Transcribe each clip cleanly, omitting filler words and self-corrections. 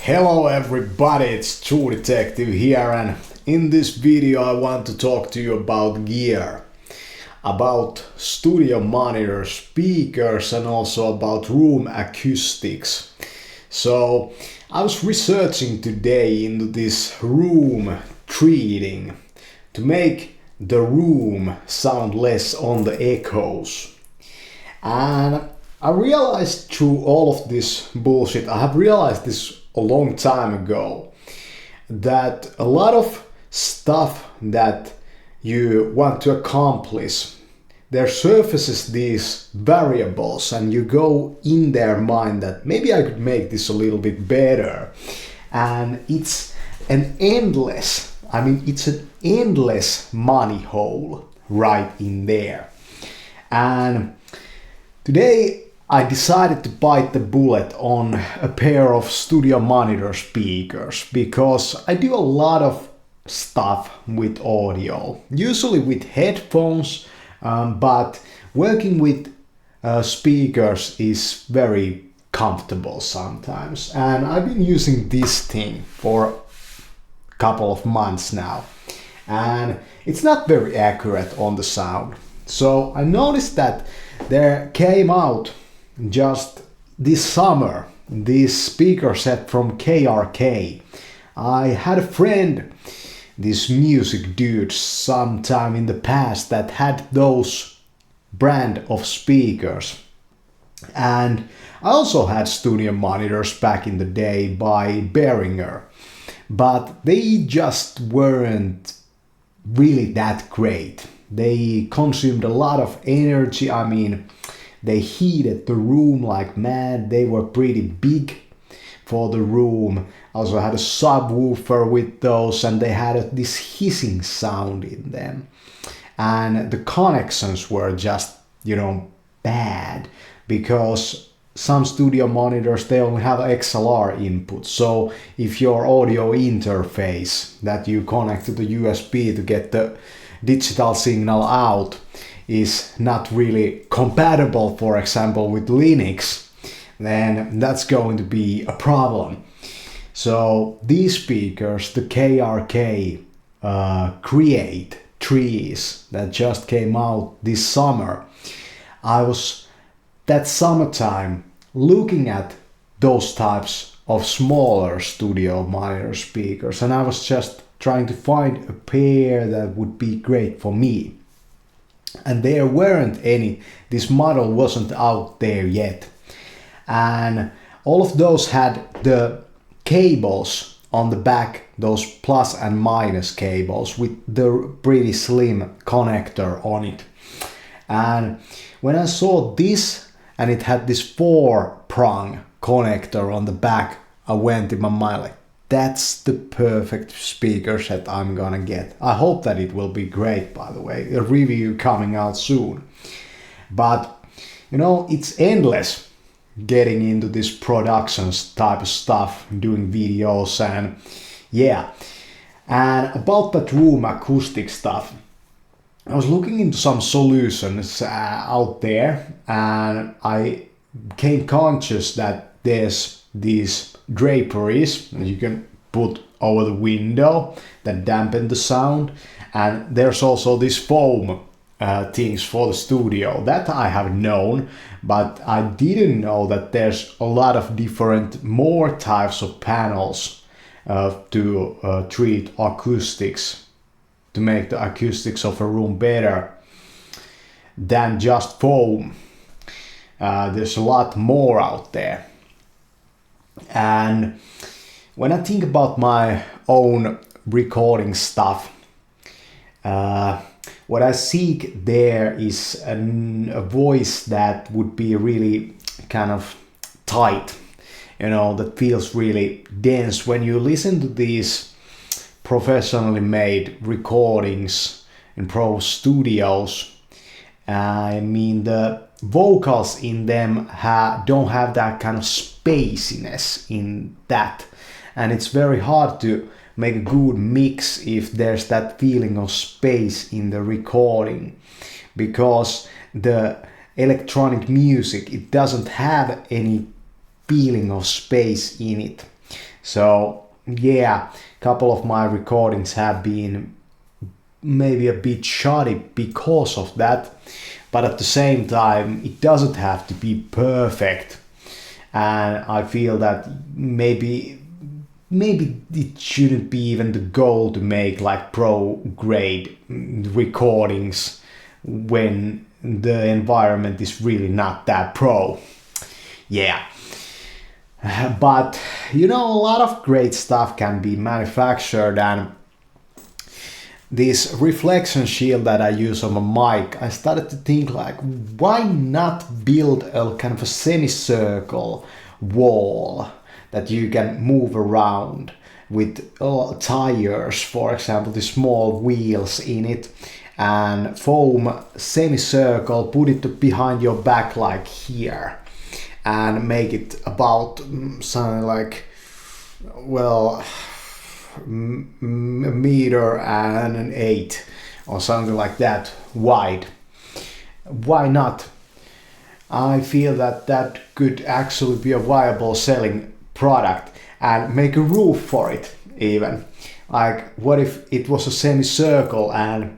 Hello everybody, it's True Detective here, and in this video I want to talk to you about gear, about studio monitors, speakers, and also about room acoustics. So I was researching today into this room treating to make the room sound less on the echoes. And I realized through all of this bullshit, I have realized this a long time ago, that a lot of stuff that you want to accomplish, there surfaces these variables and you go in their mind that maybe I could make this a little bit better. And it's an endless money hole right in there. And today I decided to bite the bullet on a pair of studio monitor speakers because I do a lot of stuff with audio, usually with headphones, but working with speakers is very comfortable sometimes. And I've been using this thing for a couple of months now, and it's not very accurate on the sound. So I noticed that there came out just this summer this speaker set from KRK. I had a friend, this music dude, sometime in the past that had those brand of speakers. And I also had studio monitors back in the day by Behringer, but they just weren't really that great. They consumed a lot of energy. They heated the room like mad. They were pretty big for the room. I also had a subwoofer with those, and they had this hissing sound in them. And the connections were just, bad, because some studio monitors, they only have XLR input. So if your audio interface that you connect to the USB to get the digital signal out is not really compatible, for example, with Linux, then that's going to be a problem. So these speakers, the KRK Create trees that just came out this summer, I was that summertime looking at those types of smaller studio monitor speakers, and I was just trying to find a pair that would be great for me. And there weren't any. This model wasn't out there yet. And all of those had the cables on the back, those plus and minus cables with the pretty slim connector on it. And when I saw this and it had this 4-prong connector on the back, I went in my mind like, that's the perfect speaker set I'm gonna get. I hope that it will be great, by the way. A review coming out soon. But, it's endless getting into this productions type of stuff, doing videos, and yeah. And about that room acoustic stuff, I was looking into some solutions out there, and I became conscious that there's these draperies that you can put over the window that dampen the sound, and there's also this foam things for the studio that I have known, but I didn't know that there's a lot of different more types of panels to treat acoustics, to make the acoustics of a room better than just foam. There's a lot more out there. And when I think about my own recording stuff, what I seek there is a voice that would be really kind of tight, that feels really dense. When you listen to these professionally made recordings in pro studios, the vocals in them don't have that kind of spaciness in that, and it's very hard to make a good mix if there's that feeling of space in the recording, because the electronic music, it doesn't have any feeling of space in it. So yeah, a couple of my recordings have been maybe a bit shoddy because of that, but at the same time it doesn't have to be perfect, and I feel that maybe it shouldn't be even the goal to make like pro grade recordings when the environment is really not that pro. Yeah. But you know, a lot of great stuff can be manufactured, and this reflection shield that I use on my mic, I started to think like, why not build a kind of a semicircle wall that you can move around with tires, for example, the small wheels in it, and foam semicircle, put it behind your back like here, and make it about something like, well, a meter and an 8 or something like that wide. Why not? I feel that that could actually be a viable selling product, and make a roof for it even. Like, what if it was a semicircle and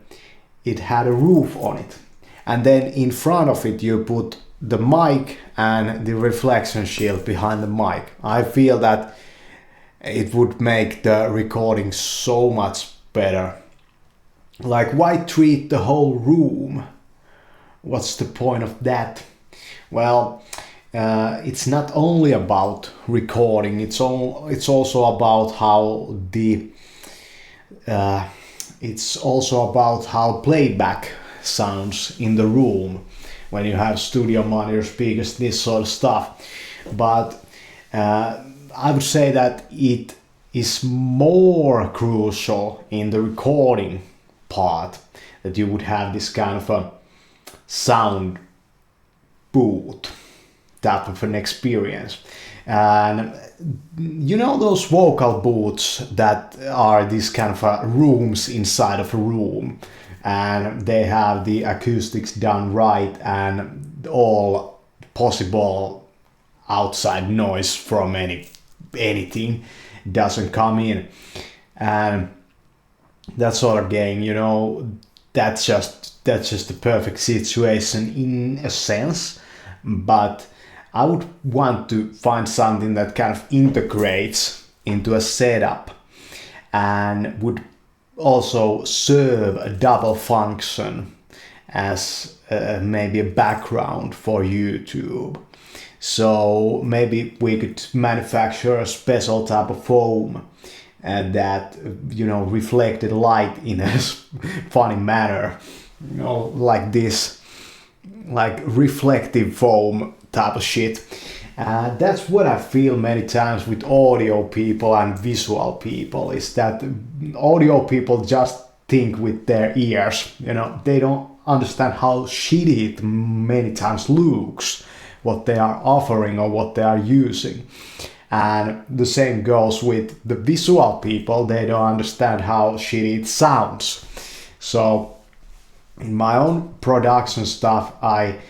it had a roof on it, and then in front of it you put the mic and the reflection shield behind the mic. I feel that it would make the recording so much better. Like, why treat the whole room? What's the point of that? Well, it's not only about recording, it's also about how playback sounds in the room when you have studio monitor speakers, this sort of stuff. But I would say that it is more crucial in the recording part, that you would have this kind of a sound booth type of an experience. And you know those vocal booths that are these kind of rooms inside of a room, and they have the acoustics done right and all possible outside noise from anything doesn't come in, and that sort of game, you know, that's just the perfect situation in a sense. But I would want to find something that kind of integrates into a setup and would also serve a double function as maybe a background for YouTube. So maybe we could manufacture a special type of foam that, you know, reflected light in a funny manner, you know, like this, like reflective foam type of shit. That's what I feel many times with audio people and visual people, is that audio people just think with their ears, you know, they don't understand how shitty it many times looks, what they are offering or what they are using. And the same goes with the visual people, they don't understand how shitty it sounds. So in my own production stuff, I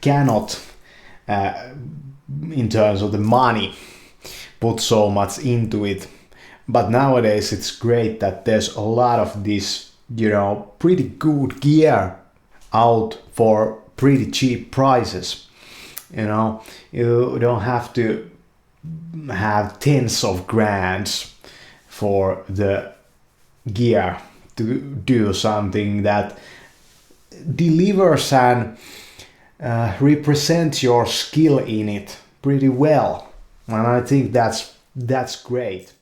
cannot, in terms of the money, put so much into it. But nowadays it's great that there's a lot of this, you know, pretty good gear out for pretty cheap prices. You know, you don't have to have tens of grands for the gear to do something that delivers and represents your skill in it pretty well. And I think that's great.